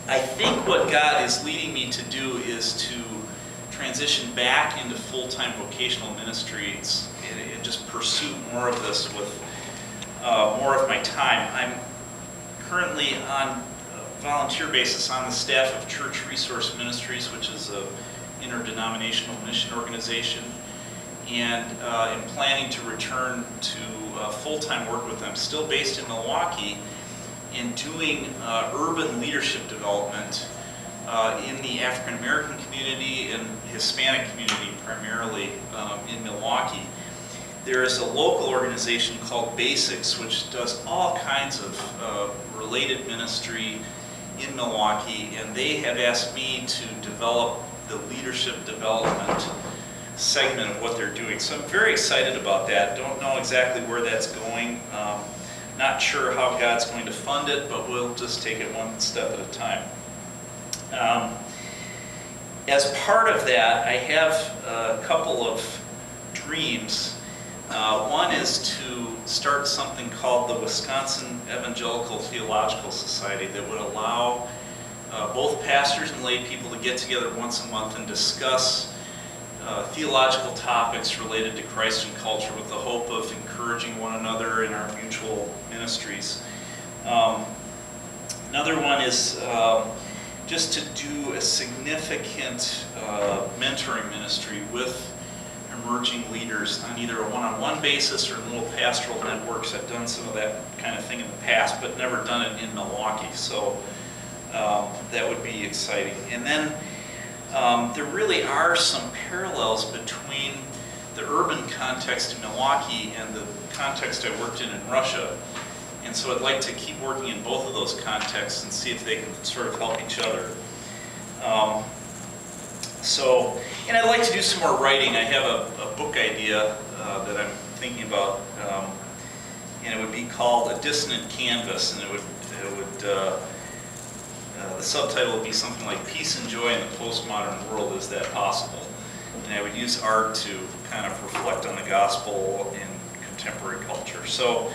I think what God is leading me to do is to transition back into full-time vocational ministries and just pursue more of this with more of my time. I'm currently on a volunteer basis on the staff of Church Resource Ministries, which is an interdenominational mission organization, and am planning to return to full-time work with them, still based in Milwaukee, in doing urban leadership development in the African American community and Hispanic community primarily in Milwaukee. There is a local organization called Basics, which does all kinds of related ministry in Milwaukee, and they have asked me to develop the leadership development segment of what they're doing. So I'm very excited about that. Don't know exactly where that's going. Not sure how God's going to fund it, but we'll just take it one step at a time. As part of that, I have a couple of dreams. One is to start something called the Wisconsin Evangelical Theological Society that would allow both pastors and lay people to get together once a month and discuss theological topics related to Christ and culture with the hope of encouraging one another in our mutual ministries. Another one is just to do a significant mentoring ministry with emerging leaders on either a one-on-one basis or in little pastoral networks. I've done some of that kind of thing in the past, but never done it in Milwaukee, so that would be exciting. And then there really are some parallels between the urban context in Milwaukee and the context I worked in Russia. And so I'd like to keep working in both of those contexts and see if they can sort of help each other. And I'd like to do some more writing. I have a book idea that I'm thinking about, and it would be called A Dissonant Canvas, and the subtitle would be something like Peace and Joy in the Postmodern World, Is That Possible? And I would use art to kind of reflect on the gospel in contemporary culture. So